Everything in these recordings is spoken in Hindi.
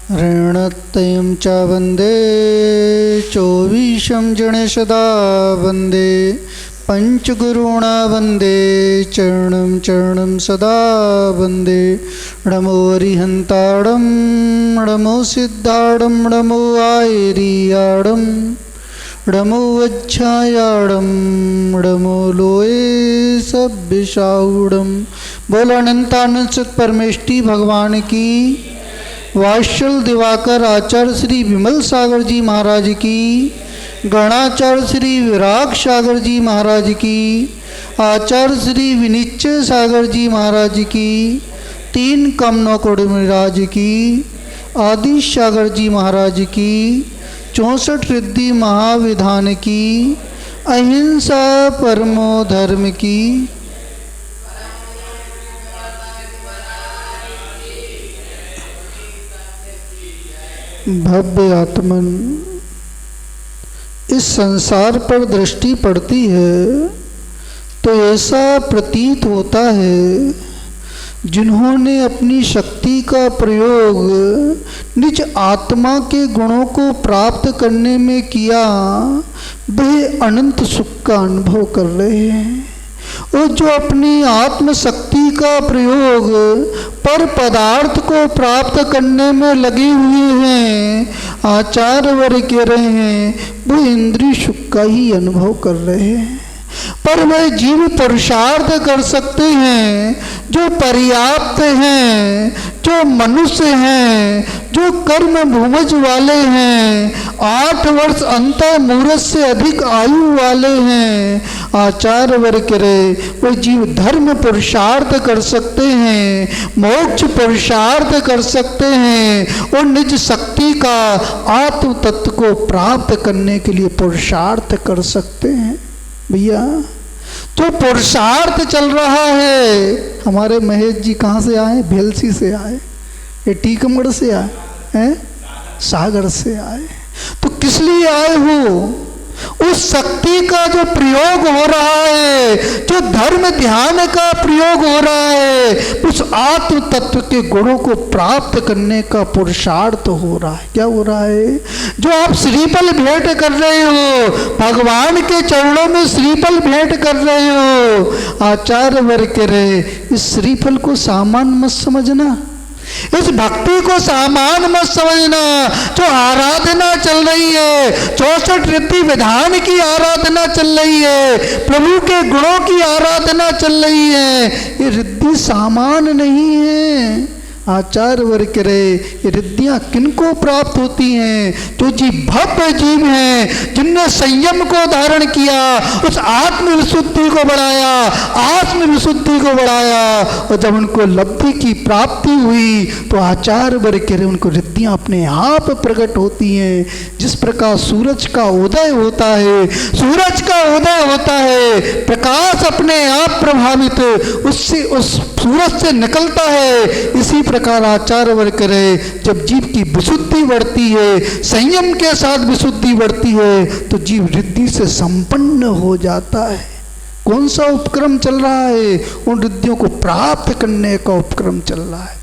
ऋणत्रयं च वन्दे चौवीशं जनेशदा वन्दे पंचगुरुणा वन्दे चरणं चरणं सदा वन्दे। नमो अरिहन्ताडं नमो सिद्धाडं नमो आयरियाडं नमो वज्झायाडं नमो लोये सभ्यसाऊडं। बोलो अनंतानंद सत परमेष्टि भगवान की। वात्सल दिवाकर आचार्य श्री विमल सागर जी महाराज की। गणाचार्य श्री विराग सागर जी महाराज की। आचार्य श्री विनिश्चय सागर जी महाराज की। तीन कमनों कोड महाराज की। आदि सागर जी महाराज की। 64 रिद्धि महाविधान की। अहिंसा परमो धर्म की। भव्य आत्मन, इस संसार पर दृष्टि पड़ती है तो ऐसा प्रतीत होता है जिन्होंने अपनी शक्ति का प्रयोग निज आत्मा के गुणों को प्राप्त करने में किया, वे अनंत सुख का अनुभव कर रहे हैं। और जो अपनी आत्म शक्ति का प्रयोग पर पदार्थ को प्राप्त करने में लगे हुए हैं, आचार्य वर्ग कह रहे हैं, वो इंद्रिय सुख का ही अनुभव कर रहे हैं। पर वह जीव पुरुषार्थ कर सकते हैं जो पर्याप्त हैं, जो मनुष्य हैं, जो कर्म भूमज वाले हैं, 8 वर्ष अंत मुहूर्त से अधिक आयु वाले हैं। आचार्य वर्ग करे वो जीव धर्म पुरुषार्थ कर सकते हैं, मोक्ष पुरुषार्थ कर सकते हैं और निज शक्ति का आत्म तत्व को प्राप्त करने के लिए पुरुषार्थ कर सकते हैं। भैया तो पुरुषार्थ चल रहा है। हमारे महेश जी कहाँ से आए? भेलसी से आए, ये टीकमगढ़ से आए हैं, सागर से आए। तो किस लिए आए हो? उस शक्ति का जो प्रयोग हो रहा है, जो धर्म ध्यान का प्रयोग हो रहा है, उस आत्म तत्व के गुणों को प्राप्त करने का पुरुषार्थ हो रहा है। क्या हो रहा है? जो आप श्रीफल भेंट कर रहे हो, भगवान के चरणों में श्रीफल भेंट कर रहे हो, आचार्य वर्ग कह रहे इस श्रीफल को सामान्य मत समझना, इस भक्ति को सामान मत समझना। जो आराधना चल रही है, 64 रिद्धि विधान की आराधना चल रही है, प्रभु के गुणों की आराधना चल रही है, ये रिद्धि सामान नहीं है। आचार्य वर्ग कह रहे ये रिद्धियां किनको प्राप्त होती हैं? जो जीव भव्य जीव हैं, जिनने संयम को धारण किया, उस आत्म विशुद्धि को बढ़ाया, आत्म विशुद्धि को बढ़ाया, और जब उनको लब्धि की प्राप्ति हुई तो आचार्य वर्ग कह रहे उनको रिद्धियां अपने आप प्रकट होती हैं। जिस प्रकार सूरज का उदय होता है, सूरज का उदय होता है, प्रकाश अपने आप प्रभावित उससे उस सूरज से निकलता है, इसी प्रकार आचार्य वर्ग करे जब जीव की विशुद्धि बढ़ती है, संयम के साथ विशुद्धि बढ़ती है, तो जीव रिद्धि से संपन्न हो जाता है। कौन सा उपक्रम चल रहा है? उन रिद्धियों को प्राप्त करने का उपक्रम चल रहा है।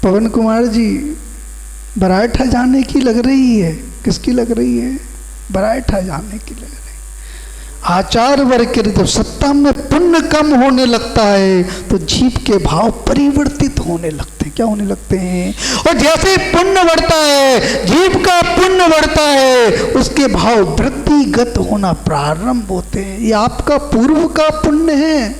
पवन कुमार जी बराठा जाने की लग रही है। किसकी लग रही है? बराठा जाने की लग रही है। आचार्य वर्ग के जब सत्ता में पुण्य कम होने लगता है तो जीव के भाव परिवर्तित होने लगते हैं। क्या होने लगते हैं? और जैसे पुण्य बढ़ता है, जीव का पुण्य बढ़ता है, उसके भाव वृद्धिगत होना प्रारंभ होते हैं। ये आपका पूर्व का पुण्य है,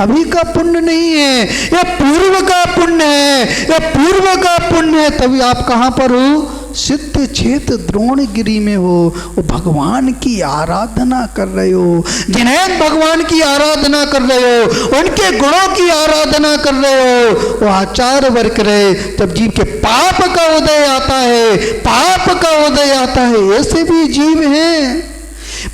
अभी का पुण्य नहीं है, ये पूर्व का पुण्य है, ये पूर्व का पुण्य है। तभी आप कहाँ पर हो? सिद्ध क्षेत्र द्रोणगिरी में हो, वो भगवान की आराधना कर रहे हो, जिन्हें भगवान की आराधना कर रहे हो, उनके गुणों की आराधना कर रहे हो। वो आचार्य वर्ग रहे जब जीव के पाप का उदय आता है, पाप का उदय आता है, ऐसे भी जीव हैं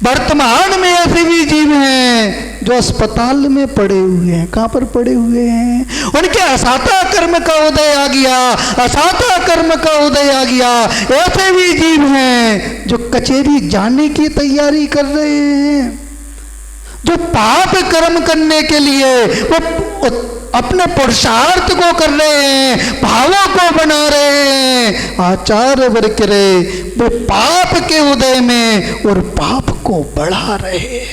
वर्तमान में, ऐसे भी जीव हैं जो अस्पताल में पड़े हुए हैं। कहाँ पर पड़े हुए हैं? उनके असाता कर्म का उदय आ गया, असाता कर्म का उदय आ गया। ऐसे भी जीव हैं जो कचहरी जाने की तैयारी कर रहे हैं, जो पाप कर्म करने के लिए वो अपने पुरुषार्थ को कर रहे हैं, भावों को बना रहे हैं। आचार्य वर्ग करे वो पाप के उदय में और पाप को बढ़ा रहे हैं।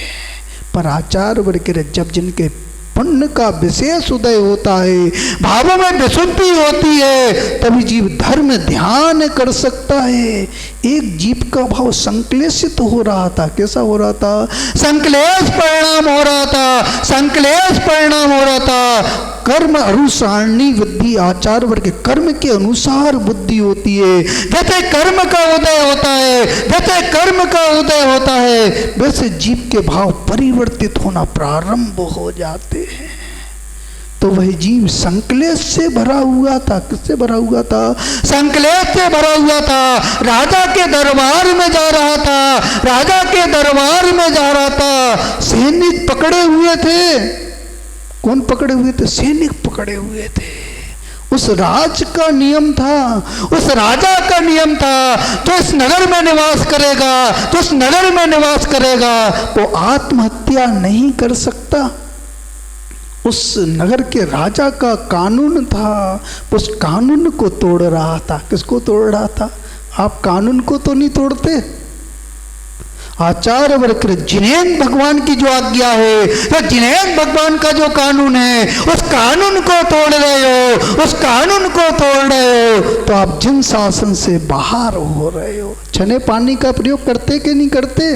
पर आचार्य वर्ग करे जब जिनके पुण्य का विशेष उदय होता है, भावों में विशुद्धि होती है, तभी जीव धर्म ध्यान कर सकता है। एक जीव का भाव संक्लेशित हो रहा था। कैसा हो रहा था? संक्लेश परिणाम हो रहा था, संक्लेश परिणाम हो रहा था। कर्म अनुसारणी बुद्धि, आचार वर्ग के कर्म के अनुसार बुद्धि होती है। जैसे कर्म का उदय होता है, जैसे कर्म का उदय होता है, वैसे जीव के भाव परिवर्तित होना प्रारंभ हो जाते हैं। तो वह जीव संक्लेश से भरा हुआ था। किससे भरा हुआ था? संक्लेश से भरा हुआ था। राजा के दरबार में जा रहा था, राजा के दरबार में जा रहा था। सैनिक पकड़े हुए थे। कौन पकड़े हुए थे? सैनिक पकड़े हुए थे। उस राज का नियम था, उस राजा का नियम था, जो इस नगर में निवास करेगा, जो इस नगर में निवास करेगा, वो आत्महत्या नहीं कर सकता। उस नगर के राजा का कानून था, उस कानून को तोड़ रहा था। किसको तोड़ रहा था? आप कानून को तो नहीं तोड़ते। आचार्य वर्ग जिनेन्द्र भगवान की जो आज्ञा है, या जिनेन्द्र भगवान का जो कानून है, उस कानून को तोड़ रहे हो, उस कानून को तोड़ रहे हो, तो आप जिन शासन से बाहर हो रहे हो। छने पानी का प्रयोग करते कि नहीं करते?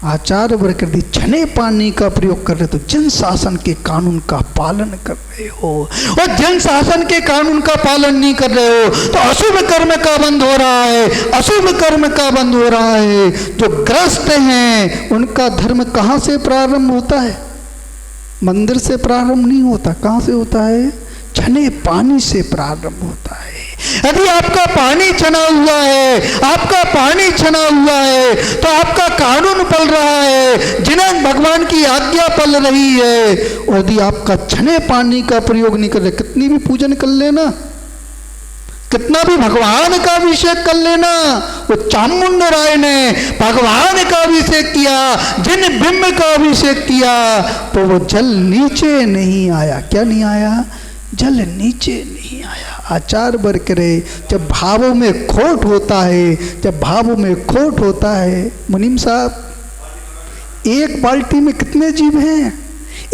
आचार्य वर्ग छने पानी का प्रयोग कर रहे तो जन शासन के कानून का पालन कर रहे हो, और जन शासन के कानून का पालन नहीं कर रहे हो तो अशुभ कर्म का बंध हो रहा है, अशुभ कर्म का बंध हो रहा है। जो ग्रस्त हैं उनका धर्म कहाँ से प्रारंभ होता है? मंदिर से प्रारंभ नहीं होता। कहाँ से होता है? छने पानी से प्रारंभ होता है। यदि आपका पानी छना हुआ है, आपका पानी छना हुआ है, तो आपका कानून पल रहा है, जिन्हें भगवान की आज्ञा पल रही है। और यदि आपका छने पानी का प्रयोग नहीं कर रहे, कितनी भी पूजन कर लेना, कितना भी भगवान का अभिषेक कर लेना, वो चामुंड राय ने भगवान का अभिषेक किया, जिन बिंब का अभिषेक किया, तो वो जल नीचे नहीं आया। क्या नहीं आया? जल नीचे नहीं आया। आचार वर्ग करे जब भावों में खोट होता है, जब भावों में खोट होता है, मुनीम साहब, एक बाल्टी में कितने जीव हैं?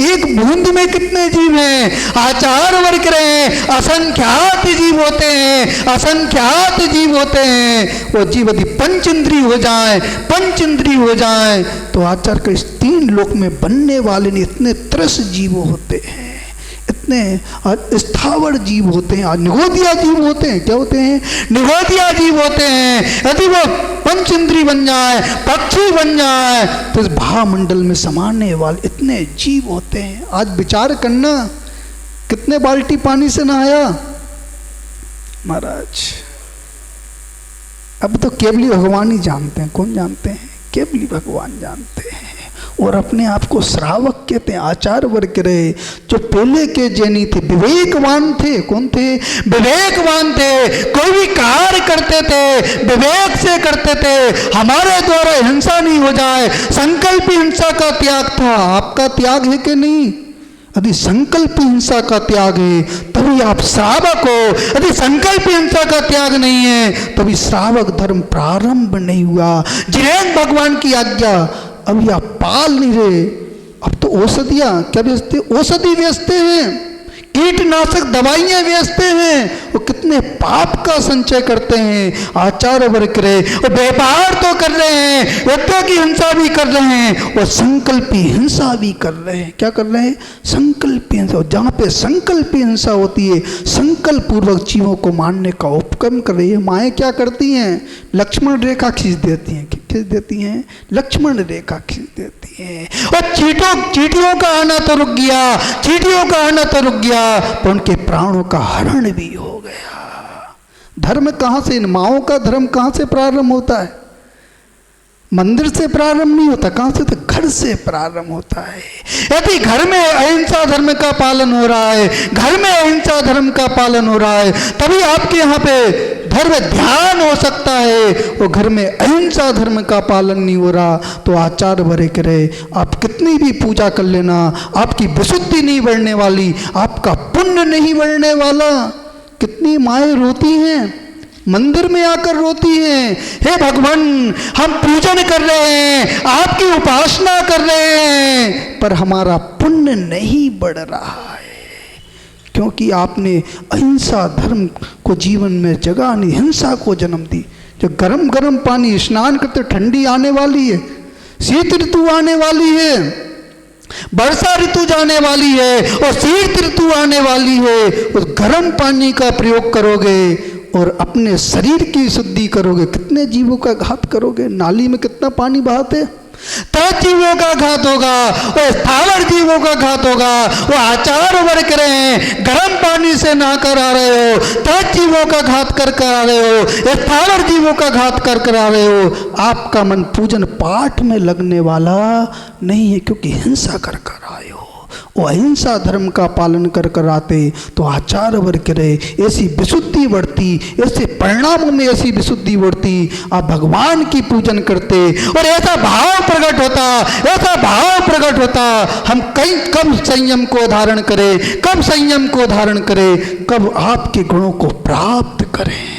एक बूंद में कितने जीव हैं? आचार वर्ग रहे असंख्यात जीव होते हैं, असंख्यात जीव होते हैं। वो जीव यदि पंचेंद्रिय हो जाए, पंचेंद्रिय हो जाए, तो आचार के इस तीन लोक में बनने वाले इतने त्रस जीव होते हैं, इतने स्थावर जीव होते हैं, निगोदिया जीव होते हैं। क्या होते हैं? निगोदिया जीव होते हैं। यदि वो पंचेंद्रिय बन जाए, पक्षी बन जाए, तो इस भावमंडल में समाने वाले इतने जीव होते हैं। आज विचार करना, कितने बाल्टी पानी से नहाया महाराज? अब तो केवली भगवान ही जानते हैं। कौन जानते हैं? केवली भगवान जानते हैं। और अपने आप को श्रावक कहते हैं। आचार वर्ग रहे जो पहले के जैनी थे, विवेकवान थे। कौन थे? विवेकवान थे। कोई भी कार्य करते थे विवेक से करते थे। हमारे द्वारा हिंसा नहीं हो जाए, संकल्प हिंसा का त्याग था। आपका त्याग है कि नहीं? यदि संकल्प हिंसा का त्याग है तभी आप श्रावक हो। यदि संकल्प हिंसा का त्याग नहीं है तभी श्रावक धर्म प्रारंभ नहीं हुआ। जिनेन्द्र भगवान की आज्ञा अभी आप पाल नहीं रहे। अब तो औषधियाँ क्या बेचते? औषधि बेचते हैं, कीटनाशक दवाइयाँ बेचते हैं, वो कितने पाप का संचय करते हैं। आचार्य वर्ग रहे और व्यापार तो कर रहे हैं, व्यक्तियों की हिंसा भी कर रहे हैं और संकल्पी हिंसा भी कर रहे हैं। क्या कर रहे हैं? संकल्पी हिंसा। जहाँ पे संकल्पी हिंसा होती है, संकल्प पूर्वक जीवों को मारने का उपक्रम कर रही है। माएँ क्या करती हैं? लक्ष्मण रेखा खींच देती हैं। खींच देती हैं, लक्ष्मण रेखा खींच देती हैं। और चींटियों का आना तो रुक गया, चींटियों का आना तो रुक गया, पर उनके प्राणों का हरण भी हो गया। धर्म कहाँ से, इन माओं का धर्म कहाँ से प्रारंभ होता है? मंदिर से प्रारंभ नहीं होता। कहाँ से? तो घर से प्रारंभ होता है। यदि घर में अहिंसा धर्म का पालन हो रहा है, घर में अहिंसा धर्म का पालन हो रहा है, तभी आपके यहाँ पे घर में ध्यान हो सकता है, वो घर में अहिंसा धर्म का पालन नहीं हो रहा, तो आचार भरे करे आप कितनी भी पूजा कर लेना, आपकी विशुद्धि नहीं बढ़ने वाली, आपका पुण्य नहीं बढ़ने वाला। कितनी माएँ रोती हैं, मंदिर में आकर रोती हैं, हे भगवान हम पूजन कर रहे हैं, आपकी उपासना कर रहे हैं, पर हमारा पुण्य नहीं बढ़ रहा है, क्योंकि आपने अहिंसा धर्म को जीवन में जगह नहीं, हिंसा को जन्म दी। जो गरम गरम पानी स्नान करते, ठंडी आने वाली है, शीत ऋतु आने वाली है, वर्षा ऋतु जाने वाली है और शीत ऋतु आने वाली है। उस गर्म पानी का प्रयोग करोगे और अपने शरीर की शुद्धि करोगे, कितने जीवों का घात करोगे। नाली में कितना पानी बहाते, तो जीवों का घात होगा, वो स्थावर जीवों का घात होगा। वो आचार वर्ग रहे हैं, गर्म पानी से नहा कर आ रहे हो, तो जीवों का घात कर आ रहे हो, स्थावर जीवों का घात कर आ रहे हो। आपका मन पूजन पाठ में लगने वाला नहीं है, क्योंकि हिंसा कर आए हो। वो अहिंसा धर्म का पालन कर आते तो आचार वर्ग रहे, ऐसी विशुद्धि बढ़ती, ऐसे परिणामों में ऐसी विशुद्धि बढ़ती, आप भगवान की पूजन करते और ऐसा भाव प्रकट होता, ऐसा भाव प्रकट होता। हम कब संयम को धारण करें, कब संयम को धारण करें, कब आपके गुणों को प्राप्त करें।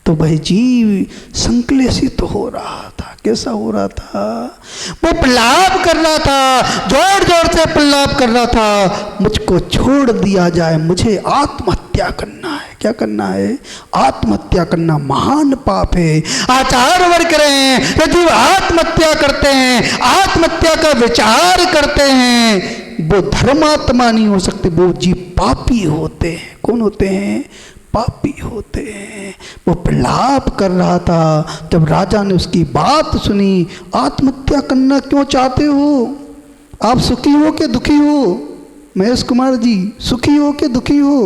तो वह जीव संक्लेशित हो रहा था। कैसा हो रहा था? वो प्रलाप कर रहा था, जोर जोर से प्रलाप कर रहा था, मुझको छोड़ दिया जाए, मुझे आत्महत्या करना है। क्या करना है? आत्महत्या करना महान पाप है। आचार वर्ग रहे हैं, तो जीव आत्महत्या करते हैं, आत्महत्या का विचार करते हैं, वो धर्मात्मा नहीं हो सकते, वो जीव पापी होते हैं। कौन होते हैं? पापी होते हैं। वो प्रलाप कर रहा था। जब राजा ने उसकी बात सुनी, आत्महत्या करना क्यों चाहते हो? आप सुखी हो कि दुखी हो? महेश कुमार जी, सुखी हो कि दुखी हो?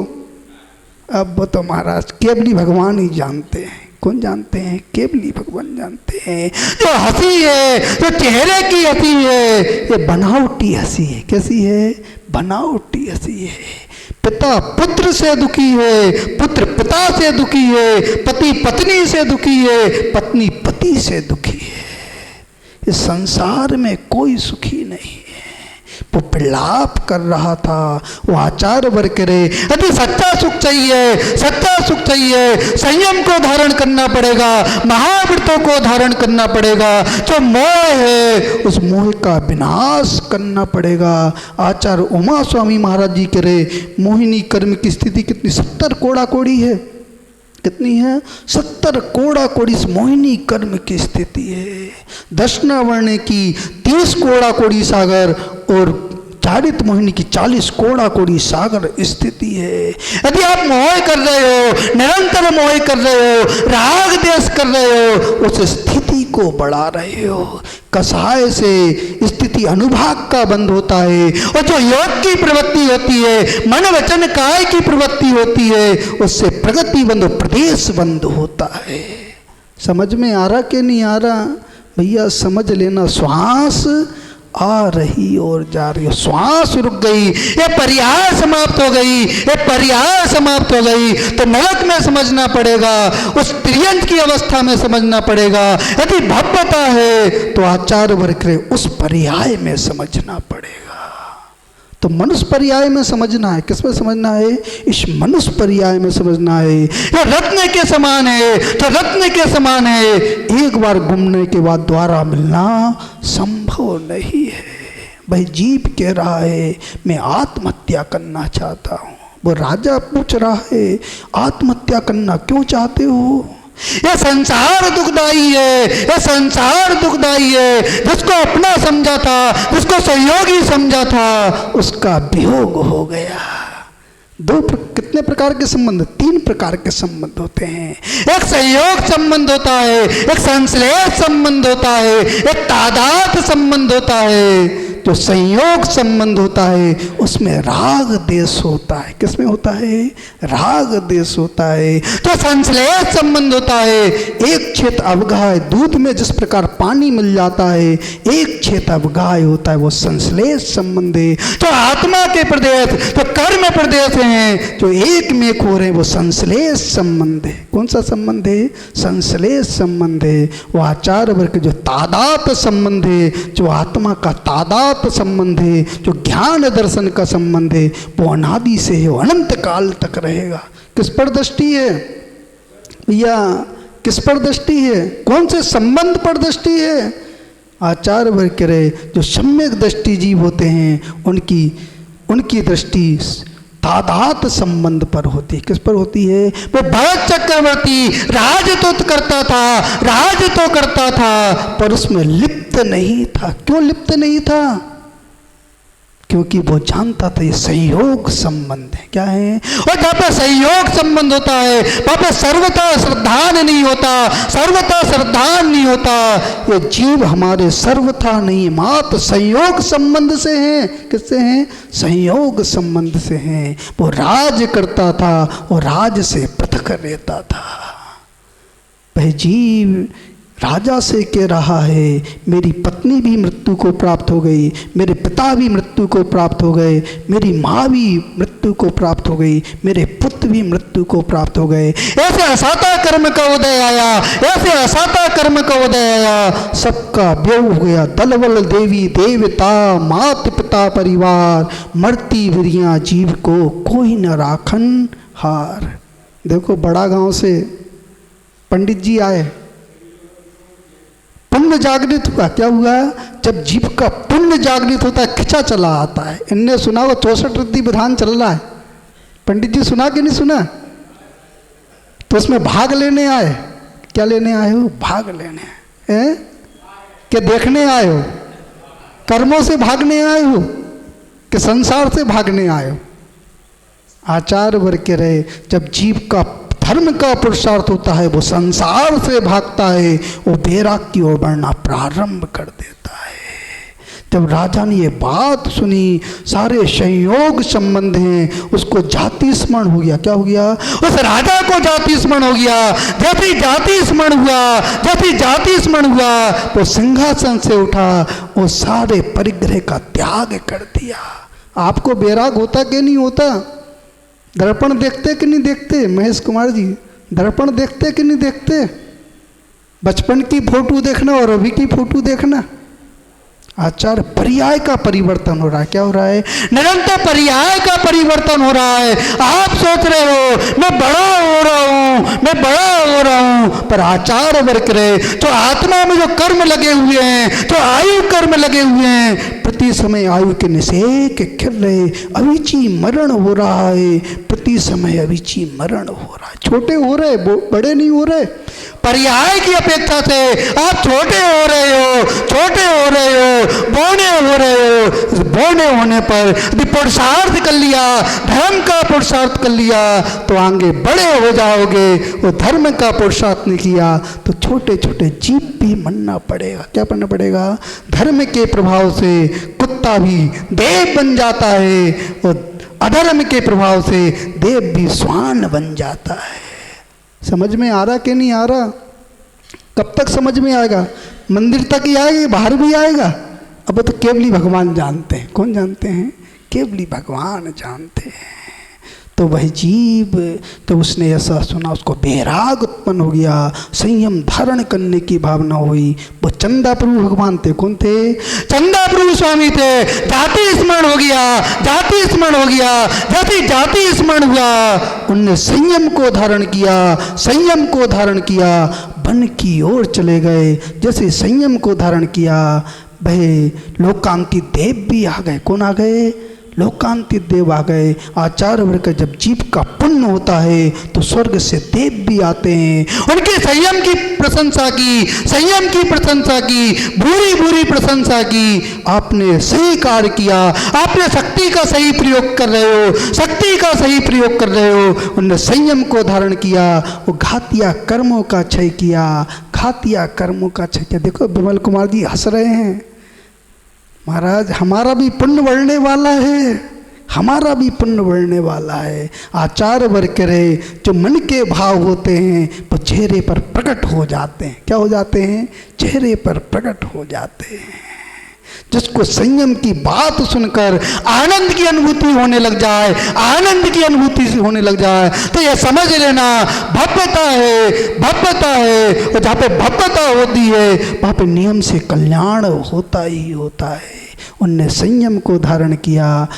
अब वो तो महाराज केवली भगवान ही जानते हैं। कौन जानते हैं? केवली भगवान जानते हैं। जो हंसी है, जो चेहरे की हंसी है, ये बनावटी हंसी है। कैसी है? बनावटी हंसी है। पिता पुत्र से दुखी है, पुत्र पिता से दुखी है, पति पत्नी से दुखी है, पत्नी पति से दुखी है। इस संसार में कोई सुखी नहीं है। वो प्रलाप कर रहा था। वो आचार वर्ग करे, यदि सच्चा सुख चाहिए, सच्चा सुख चाहिए, संयम को धारण करना पड़ेगा, महाव्रतों को धारण करना पड़ेगा। जो मोह है, उस मोह का विनाश करना पड़ेगा। आचार्य उमा स्वामी महाराज जी करे, मोहिनी कर्म की स्थिति कितनी? 70 कोड़ा कोड़ी है। कितनी है? 70 कोड़ा कोड़ी मोहिनी कर्म की स्थिति है। दक्षिणा वर्ण की 30 कोड़ा कोड़ी सागर और चारित मोहिनी की 40 कोड़ा कोड़ी सागर स्थिति है। यदि आप मोह कर रहे हो, निरंतर मोह कर रहे हो, राग देश कर रहे हो, उस स्थिति को बढ़ा रहे हो। कषाय से स्थिति अनुभाग का बंद होता है, और जो योग की प्रवृत्ति होती है, मन वचन काय की प्रवृत्ति होती है, उससे प्रगति बंद, प्रदेश बंद होता है। समझ में आ रहा कि नहीं आ रहा? भैया समझ लेना। श्वास आ रही और जा रही, श्वास रुक गई, ये पर्याय समाप्त हो गई, ये पर्याय समाप्त हो गई, तो नरक में समझना पड़ेगा, उस त्रियंत की अवस्था में समझना पड़ेगा। यदि भव्यता है तो आचार वर्ग उस पर्याय में समझना पड़ेगा। तो मनुष्य पर्याय में समझना है। किस में समझना है? इस मनुष्य पर्याय में समझना है। ये रत्न के समान है, तो रत्न के समान है, एक बार घूमने के बाद दोबारा मिलना संभव नहीं है। भाई जीव कह रहा है मैं आत्महत्या करना चाहता हूँ। वो राजा पूछ रहा है आत्महत्या करना क्यों चाहते हो? ये संसार दुखदाई है, ये संसार दुखदाई है। जिसको अपना समझा था, जिसको सहयोगी समझा था, उसका वियोग हो गया। कितने प्रकार के संबंध? 3 प्रकार के संबंध होते हैं। एक संयोग संबंध होता है, एक संश्लेष संबंध होता है, एक तादाद संबंध होता है। जो संयोग संबंध होता है उसमें राग देश होता है। किसमें होता है? राग देश होता है। जो संश्लेष संबंध होता है, एक क्षेत्र अवगाह्य, दूध में जिस प्रकार पानी मिल जाता है एक क्षेत्र अवगाह्य होता है, वो संश्लेष संबंध है। जो आत्मा के प्रदेश, जो कर्म प्रदेश हैं, जो एक में हो रहे हैं, वो संश्लेष संबंध है। कौन सा संबंध है? संश्लेष संबंध है। वो आचार्य वर्ग जो तादात संबंध है, जो आत्मा का तादात संबंध है, जो ज्ञान दर्शन का संबंध है, वो अनादि से है, वो अनंत काल तक रहेगा। किस पर दृष्टि है भैया? किस पर दृष्टि है? कौन से संबंध पर दृष्टि है? आचार्य वर्ग कह रहे जो सम्यक दृष्टि जीव होते हैं उनकी दृष्टि तादात संबंध पर होती है। किस पर होती है? वो भरत चक्रवर्ती राज तो करता था पर उसमें लिप्त नहीं था। क्यों लिप्त नहीं था? क्योंकि वो जानता था ये संयोग संबंध है। क्या है? और जहाँ पे संयोग संबंध होता है वहाँ पे सर्वथा श्रद्धान नहीं होता। ये जीव हमारे सर्वथा नहीं, मात्र संयोग संबंध से हैं। किससे हैं? संयोग संबंध से हैं। वो राज करता था और राज से पृथक रहता था। वह जीव राजा से कह रहा है मेरी पत्नी भी मृत्यु को प्राप्त हो गई, मेरे पिता भी मृत्यु को प्राप्त हो गए, मेरी माँ भी मृत्यु को प्राप्त हो गई, मेरे पुत्र भी मृत्यु को प्राप्त हो गए। ऐसे असाता कर्म का उदय आया, सबका व्यय हो गया। दलबल देवी देवता मात पिता परिवार, मरती वीरिया जीव को कोई न राखन हार। देखो बड़ा गांव से पंडित जी आए, पुण्य जागृत हुआ। क्या हुआ? जब जीव का पुण्य जागृत होता है खिंचा चला आता है। इनने सुना वो 64 रिद्धि विधान चल रहा है। पंडित जी सुना कि नहीं सुना? तो उसमें भाग लेने आए। क्या लेने आए हो? भाग लेने आए। क्या देखने आए हो? कर्मों से भागने आए हो कि संसार से भागने आए हो? आचार्य वर्ग कह रहे जब जीव का धर्म का पुरुषार्थ होता है वो संसार से भागता है, वो बैराग की ओर बढ़ना प्रारंभ कर देता है। जब राजा ने ये बात सुनी, सारे संयोग संबंध हैं, उसको जाति स्मरण हो गया। क्या हो गया? उस राजा को जाति स्मरण हो गया। जैसे जाति स्मरण हुआ वो सिंहासन से उठा, वो सारे परिग्रह का त्याग कर दिया। आपको बैराग होता कि नहीं होता? दर्पण देखते कि नहीं देखते? महेश कुमार जी दर्पण देखते कि नहीं देखते? बचपन की फोटो देखना और अभी की फोटो देखना। आचार पर्याय का परिवर्तन हो रहा है। क्या हो रहा है? निरंतर पर्याय का परिवर्तन हो रहा है। आप सोच रहे हो मैं बड़ा हो रहा हूं, पर आचार वर्ग रहे जो आत्मा में जो कर्म लगे हुए हैं, जो आयु कर्म लगे हुए हैं, प्रति समय आयु के निषेक खिल रहे, अविची मरण हो रहा है। प्रति समय अविची मरण हो रहा है। छोटे हो रहे, बड़े नहीं हो रहे। पर्याय की अपेक्षा से आप छोटे हो रहे हो, बौने होने पर यदि पुरुषार्थ कर लिया, धर्म का पुरुषार्थ कर लिया तो आगे बड़े हो जाओगे। वो धर्म का पुरुषार्थ नहीं किया तो छोटे छोटे जीव भी मरना पड़ेगा। क्या पढ़ना पड़ेगा? धर्म के प्रभाव से कुत्ता भी देव बन जाता है और अधर्म के प्रभाव से देव भी स्वान बन जाता है। समझ में आ रहा कि नहीं आ रहा? कब तक समझ में आएगा? मंदिर तक ही आएगा, बाहर भी आएगा? अब तो केवली भगवान जानते हैं। कौन जानते हैं? केवली भगवान जानते हैं। तो वह जीव तो उसने ऐसा सुना, उसको बैराग उत्पन्न हो गया, संयम धारण करने की भावना हुई। वो चंदा प्रभु भगवान थे। कौन थे? चंदा प्रभु स्वामी थे। जाति स्मरण हो गया। जैसे जाति स्मरण हुआ उनने संयम को धारण किया, वन की ओर चले गए। जैसे संयम को धारण किया वह लोकांती देव भी आ गए। कौन आ गए? लोकांती देव आ गए। आचार्य वर्ग का जब जीव का पुण्य होता है तो स्वर्ग से देव भी आते हैं। उनके संयम की प्रशंसा की, बुरी प्रशंसा की। आपने सही कार्य किया, आपने शक्ति का सही प्रयोग कर रहे हो। उन्होंने संयम को धारण किया, वो घातिया कर्मों का क्षय किया। देखो विमल कुमार जी हंस रहे हैं। महाराज हमारा भी पुण्य बढ़ने वाला है, हमारा भी पुण्य बढ़ने वाला है। आचार वर करे, जो मन के भाव होते हैं वो चेहरे पर प्रकट हो जाते हैं। क्या हो जाते हैं? चेहरे पर प्रकट हो जाते हैं। जिसको संयम की बात सुनकर आनंद की अनुभूति होने लग जाए, आनंद की अनुभूति होने लग जाए, तो यह समझ लेना भव्यता है, भव्यता है। और जहाँ पे भव्यता होती है वहाँ पे नियम से कल्याण होता ही होता है। उनने संयम को धारण किया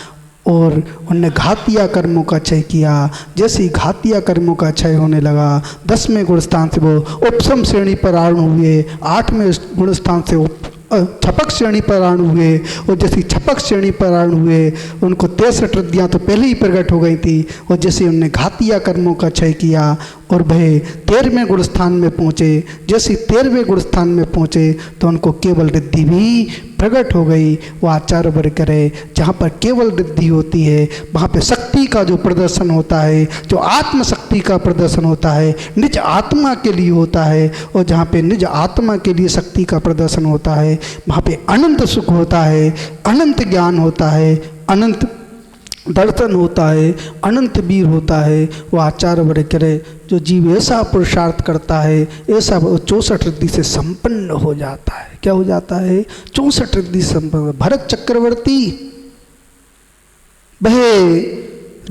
और उनने घातिया कर्मों का क्षय किया। जैसे ही घातिया कर्मों का क्षय होने लगा, 10वें गुण स्थान से वो उपसम श्रेणी पर आरूढ़ हुए, 8वें गुण स्थान से छपक श्रेणी पर आरूढ़ हुए। और जैसे छपक श्रेणी पर आरूढ़ हुए, उनको 63 रिद्धियाँ तो पहले ही प्रकट हो गई थी। और जैसे उनने घातिया कर्मों का क्षय किया और वह 13वें गुण स्थान में पहुँचे, जैसे 13वें गुण स्थान में पहुँचे तो उनको केवल रिद्धि भी प्रकट हो गई। वो आचार वर्ग करे, जहाँ पर केवल रिद्धि होती है वहाँ पे शक्ति का जो प्रदर्शन होता है, जो आत्मशक्ति का प्रदर्शन होता है, निज आत्मा के लिए होता है। और जहाँ पे निज आत्मा के लिए शक्ति का प्रदर्शन होता है वहाँ पे अनंत सुख होता है, अनंत ज्ञान होता है, अनंत दर्शन होता है, अनंत वीर होता है। वो आचार वर्ग करे, जो जीव ऐसा पुरुषार्थ करता है, ऐसा 64 रिद्धि से संपन्न हो जाता है। क्या हो जाता है? 64 रिद्धि संपन्न। भरत चक्रवर्ती वह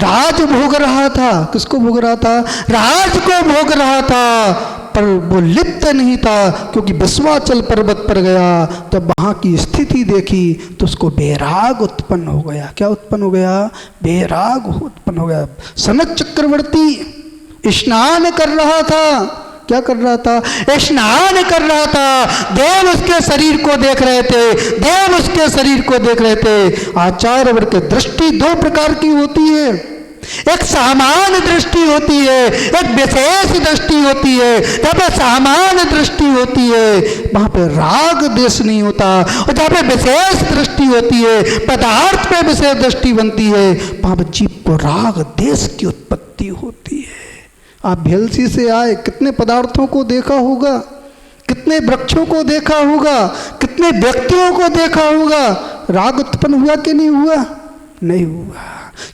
राज भोग रहा था। किसको भोग रहा था? राज को भोग रहा था, पर वो लिप्त नहीं था, क्योंकि विश्वाचल पर्वत पर गया। जब वहाँ की स्थिति देखी तो उसको बेराग उत्पन्न हो गया। क्या उत्पन्न हो गया? बेराग उत्पन्न हो गया। सनत चक्रवर्ती स्नान कर रहा था। क्या कर रहा था? स्नान कर रहा था। देव उसके शरीर को देख रहे थे, देव उसके शरीर को देख रहे थे। आचार्य वर्ग की दृष्टि 2 प्रकार की होती है। एक सामान्य दृष्टि होती है, एक विशेष दृष्टि होती है। जहाँ पे सामान्य दृष्टि होती है वहाँ पे राग देश नहीं होता, और जहाँ पे विशेष दृष्टि होती है, पदार्थ पे विशेष दृष्टि बनती है, वहाँ पे जीव को राग देश की उत्पत्ति होती है। आप भेलसी से आए, कितने पदार्थों को देखा होगा, कितने वृक्षों को देखा होगा, कितने व्यक्तियों को देखा होगा। राग उत्पन्न हुआ कि नहीं हुआ? नहीं हुआ,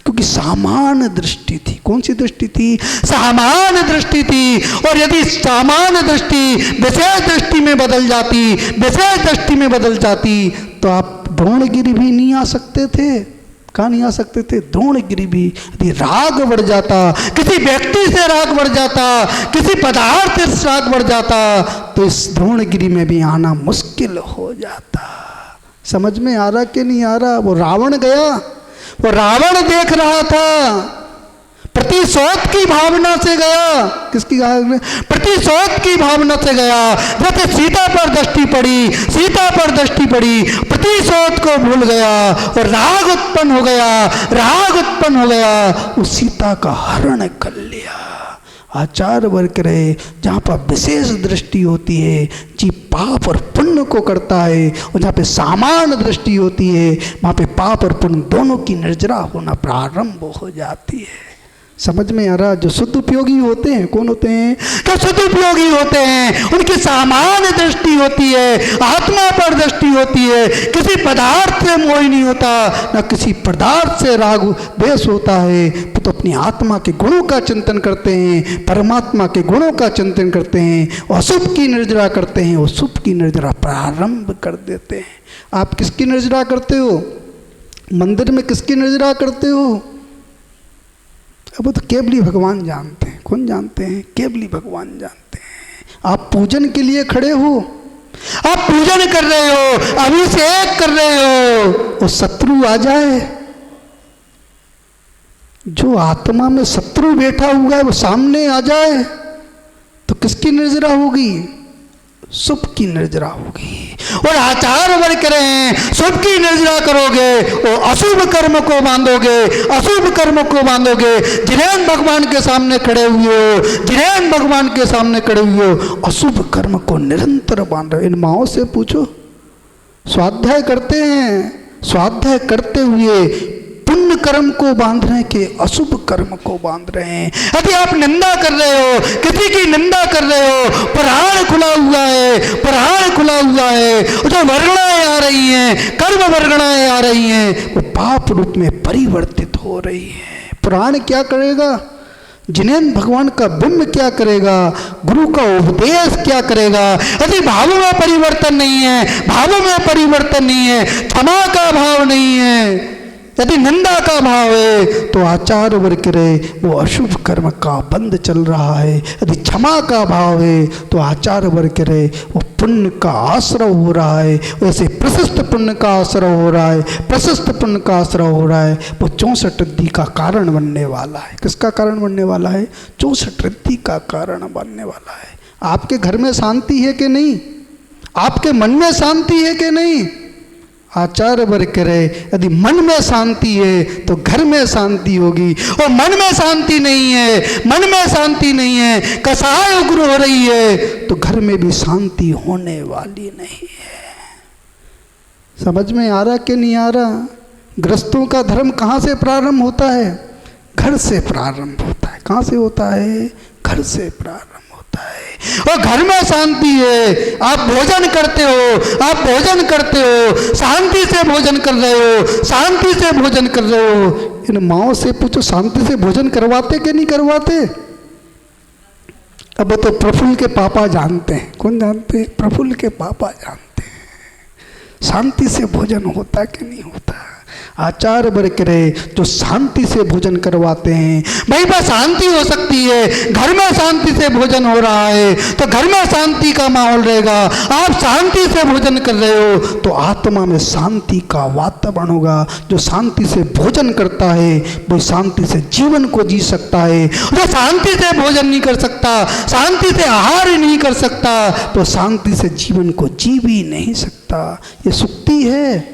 क्योंकि सामान्य दृष्टि थी। कौन सी दृष्टि थी? सामान्य दृष्टि थी। और यदि सामान्य दृष्टि विशेष दृष्टि में बदल जाती, विशेष दृष्टि में बदल जाती, तो आप द्रोणगिरि भी नहीं आ सकते थे। कहाँ नहीं आ सकते थे? द्रोणगिरि भी। यदि राग बढ़ जाता, किसी व्यक्ति से राग बढ़ जाता, किसी पदार्थ से राग बढ़ जाता, तो इस द्रोणगिरि में भी आना मुश्किल हो जाता। समझ में आ रहा कि नहीं आ रहा? वो रावण गया, वो रावण देख रहा था, प्रतिशोध की भावना से गया। किसकी? प्रतिशोध की भावना से गया। जैसे सीता पर दृष्टि पड़ी, सीता पर दृष्टि पड़ी, प्रतिशोध को भूल गया और राग उत्पन्न हो गया, राग उत्पन्न हो गया, उस सीता का हरण कर लिया। आचार वर्ग रहे, जहाँ पर विशेष दृष्टि होती है जीव पाप और पुण्य को करता है, और जहाँ पे सामान्य दृष्टि होती है वहाँ पे पाप और पुण्य दोनों की निर्जरा होना प्रारंभ हो जाती है। समझ में आ रहा? जो शुद्ध उपयोगी होते हैं, कौन होते हैं? जो शुद्ध उपयोगी होते हैं, उनकी सामान्य दृष्टि होती है, आत्मा पर दृष्टि होती है, किसी पदार्थ से मोह नहीं होता, न किसी पदार्थ से राग द्वेष होता है। तो अपनी आत्मा के गुणों का चिंतन करते हैं, परमात्मा के गुणों का चिंतन करते हैं, और अशुभ की निर्जरा करते हैं, और शुभ की निर्जरा प्रारंभ कर देते हैं। आप किसकी निर्जरा करते हो? मंदिर में किसकी निर्जरा करते हो? अब तो केवली भगवान जानते हैं। कौन जानते हैं? केवली भगवान जानते हैं। आप पूजन के लिए खड़े हो, आप पूजन कर रहे हो, अभिषेक कर रहे हो, और शत्रु आ जाए, जो आत्मा में शत्रु बैठा हुआ है वो सामने आ जाए, तो किसकी निर्जरा होगी? शुभ की निर्जरा होगी। और आचार वर्ग कह रहे हैं, शुभ की निर्जरा करोगे और अशुभ कर्म को बांधोगे, अशुभ कर्म को बांधोगे। जिनेन भगवान के सामने खड़े हुए हो, जिनेन भगवान के सामने खड़े हुए हो, अशुभ कर्म को निरंतर बांध रहे। इन माओं से पूछो, स्वाध्याय करते हैं, स्वाध्याय करते हुए पुण्य कर्म को बांध रहे हैं कि अशुभ कर्म को बांध रहे हैं। यदि आप निंदा कर रहे हो, किसी की निंदा कर रहे हो, प्राण खुला हुआ है, प्राण खुला हुआ है, जो वर्णा वर्गणाएं आ रही हैं, कर्म वर्गणाएं आ रही हैं, वो पाप रूप में परिवर्तित हो रही हैं। पुराण क्या करेगा, जिनेन्द्र भगवान का बिंब क्या करेगा, गुरु का उपदेश क्या करेगा। यदि भावों में परिवर्तन नहीं है, भावों में परिवर्तन नहीं है, क्षमा का भाव नहीं है, यदि निंदा का भाव है, तो आचार वर्ग करे वो अशुभ कर्म का बंध चल रहा है। यदि क्षमा का भाव है, तो आचार वर्ग करे वो पुण्य का आश्रय हो रहा है। वैसे प्रशस्त पुण्य का आश्रय हो रहा है, प्रशस्त पुण्य का आश्रय हो रहा है। वो 64 रिद्धि का कारण बनने वाला है। किसका कारण बनने वाला है? 64 रिद्धि का कारण बनने वाला है। आपके घर में शांति है कि नहीं? आपके मन में शांति है कि नहीं? आचार वर्ग करे यदि मन में शांति है तो घर में शांति होगी, और मन में शांति नहीं है, मन में शांति नहीं है, कसाय उग्र हो रही है, तो घर में भी शांति होने वाली नहीं है। समझ में आ रहा कि नहीं आ रहा? गृहस्थों का धर्म कहाँ से प्रारंभ होता है? घर से प्रारंभ होता है। कहाँ से होता है? घर से प्रारंभ होता है। और घर में शांति है, आप भोजन करते हो, आप भोजन करते हो, शांति से भोजन कर रहे हो, शांति से भोजन कर रहे हो। इन माओ से पूछो शांति से भोजन करवाते कि नहीं करवाते? अब तो प्रफुल्ल के पापा जानते हैं। कौन जानते हैं? प्रफुल्ल के पापा जानते हैं शांति से भोजन होता कि नहीं होता। आचार वर्ग रहे जो शांति से भोजन करवाते हैं। भाई बस शांति हो सकती है, घर में शांति से भोजन हो रहा है तो घर में शांति का माहौल रहेगा। आप शांति से भोजन कर रहे हो तो आत्मा में शांति का वातावरण होगा। जो शांति से भोजन करता है वो शांति से जीवन को जी सकता है। जो शांति से भोजन नहीं कर सकता, शांति से आहार नहीं कर सकता, तो शांति से जीवन को जी भी नहीं सकता। ये सुक्ति है,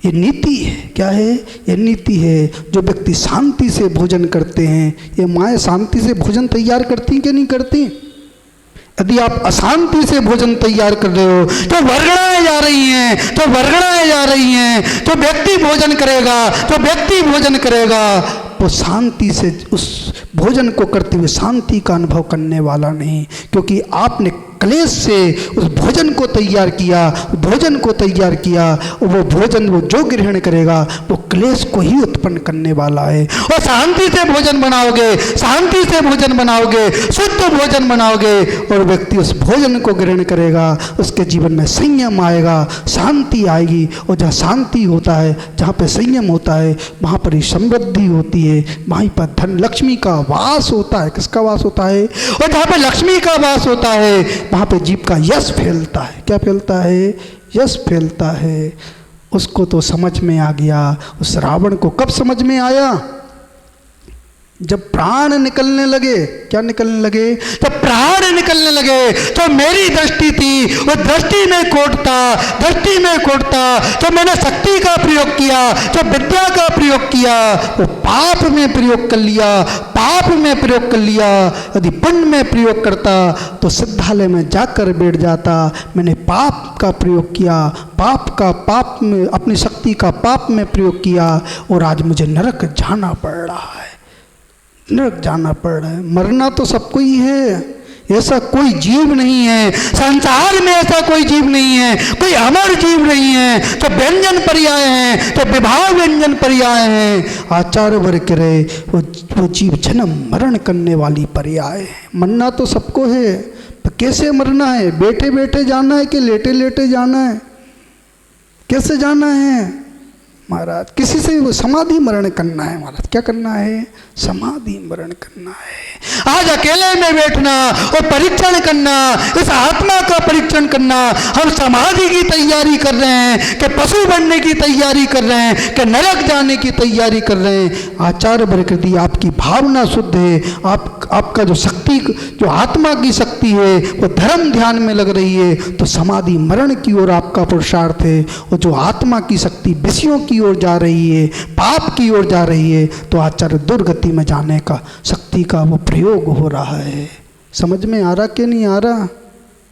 ये नीति है। क्या है? ये नीति है। जो व्यक्ति शांति से भोजन करते हैं, ये माएँ शांति से भोजन तैयार करती कि नहीं करती? यदि आप अशांति से भोजन तैयार कर रहे हो तो वर्गणाएं जा रही हैं, तो वर्गणाएं जा रही हैं। जो व्यक्ति भोजन करेगा, जो व्यक्ति भोजन करेगा, वो शांति से उस भोजन को करते हुए शांति का अनुभव करने वाला नहीं, क्योंकि आपने क्लेश से उस भोजन को तैयार किया, भोजन को तैयार किया, और वो भोजन वो जो ग्रहण करेगा वो क्लेश को ही उत्पन्न करने वाला है। और शांति से भोजन बनाओगे, शांति से भोजन बनाओगे, शुद्ध भोजन बनाओगे, और व्यक्ति उस भोजन को ग्रहण करेगा, उसके जीवन में संयम आएगा, शांति आएगी। और जहाँ शांति होता है, जहाँ पे संयम होता है, वहाँ पर ही समृद्धि होती है, वहीं पर धन लक्ष्मी का वास होता है। किसका वास होता है? और जहाँ पे लक्ष्मी का वास होता है वहाँ पे जीव का यश फैलता है। क्या फैलता है? यश फैलता है। उसको तो समझ में आ गया। उस रावण को कब समझ में आया? जब प्राण निकलने लगे। क्या निकलने लगे? जब प्राण निकलने लगे तो मेरी दृष्टि थी, वो दृष्टि में खोट था, दृष्टि में खोट था। तो मैंने शक्ति का प्रयोग किया, जो विद्या का प्रयोग किया, वो पाप में प्रयोग कर लिया, पाप में प्रयोग कर लिया। यदि पुण्य में प्रयोग करता तो सिद्धालय में जाकर बैठ जाता। मैंने पाप का प्रयोग किया, पाप में, अपनी शक्ति का पाप में प्रयोग किया, और आज मुझे नरक जाना पड़ रहा है, नरक जाना पड़ रहा है। मरना तो सबको ही है, ऐसा कोई जीव नहीं है संसार में, ऐसा कोई जीव नहीं है, कोई अमर जीव नहीं है। तो व्यंजन पर्याय हैं, तो विभाग व्यंजन पर्याय हैं। आचार्य वर्ग करे वो जीव जन्म मरण करने वाली पर्याय है। मरना तो सबको है, तो कैसे मरना है? बैठे बैठे जाना है कि लेटे लेटे जाना है? कैसे जाना है महाराज? किसी से वो समाधि मरण करना है महाराज। क्या करना है? समाधि मरण करना है। आज अकेले में बैठना और परीक्षण करना, इस आत्मा का परीक्षण करना। हम समाधि की तैयारी कर रहे हैं कि पशु बनने की तैयारी कर रहे हैं कि नरक जाने की तैयारी कर रहे हैं। आचार्य बरकती आपकी भावना शुद्ध है, आपका जो शक्ति, जो आत्मा की शक्ति है वो धर्म ध्यान में लग रही है, तो समाधि मरण की ओर आपका पुरुषार्थ है। और जो आत्मा की शक्ति विषयों की ओर जा रही है, पाप की ओर जा रही है, तो आचार्य दुर्गति में जाने का शक्ति का वो प्रयोग हो रहा है। समझ में आ रहा कि नहीं आ रहा?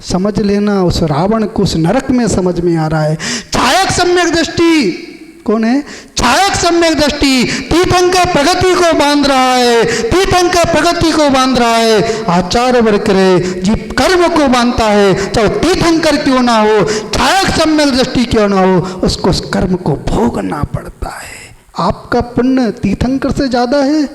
समझ लेना, उस रावण को उस नरक में समझ में आ रहा है। छायक सम्यक दृष्टि कौन है? छायक सम्यक दृष्टि तीर्थंकर प्रगति को बांध रहा है, तीर्थंकर प्रगति को बांध रहा है। आचार्य वर्ग करे जी कर्म को बांधता है, चाहे तीर्थंकर क्यों ना हो, छायक सम्यक दृष्टि क्यों ना हो, उसको उस कर्म को भोगना पड़ता है। आपका पुण्य तीर्थंकर से ज्यादा है।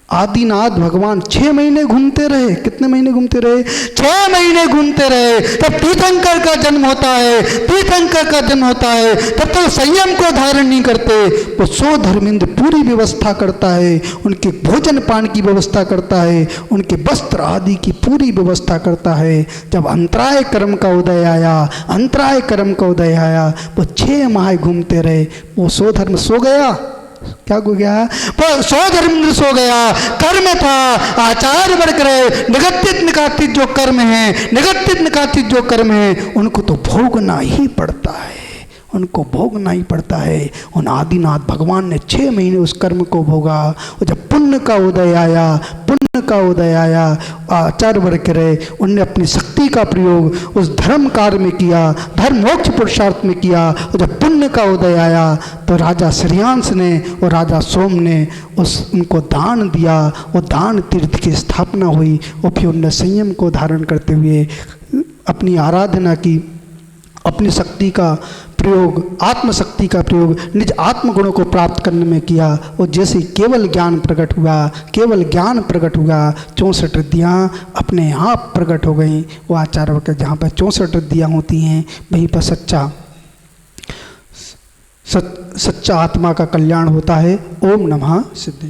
आदिनाथ भगवान 6 महीने घूमते रहे। कितने महीने घूमते रहे? 6 महीने घूमते रहे। तब तीर्थंकर का जन्म होता है, तीर्थंकर का जन्म होता है। तब तक संयम को धारण नहीं करते। वो 100 धर्मेंद्र पूरी व्यवस्था करता है, उनके भोजन पान की व्यवस्था करता है, उनके वस्त्र आदि की पूरी व्यवस्था करता है। जब अंतराय कर्म का उदय आया, अंतराय कर्म का उदय आया, वो 6 माह घूमते रहे। वो 100 धर्म सो गया। क्या हो गया? वो 100 धर्म सो गया। कर्म था आचार्य वर्ग रहे, निगतित निकातित जो कर्म है, निगतित निकातित जो कर्म है, उनको तो भोगना ही पड़ता है, उनको भोगना ही पड़ता है। उन आदिनाथ भगवान ने 6 महीने उस कर्म को भोगा। और जब पुण्य का उदय आया, पुण्य का उदय आया, आचार्य वर्ग रहे, उनने अपनी शक्ति का प्रयोग उस धर्म कार्य में किया, धर्म मोक्ष पुरुषार्थ में किया। और जब पुण्य का उदय आया तो राजा श्रेयांश ने और राजा सोम ने उनको दान दिया। वो दान तीर्थ की स्थापना हुई। और फिर उनने संयम को धारण करते हुए अपनी आराधना की, अपनी शक्ति का प्रयोग, आत्मशक्ति का प्रयोग निज आत्मगुणों को प्राप्त करने में किया। और जैसे केवल ज्ञान प्रकट हुआ, केवल ज्ञान प्रकट हुआ, 64 रिद्धियाँ अपने आप प्रकट हो गई। वो आचार्य के जहाँ पर 64 रिद्धियाँ होती हैं, वहीं पर सच्चा आत्मा का कल्याण होता है। ओम नमः सिद्धि।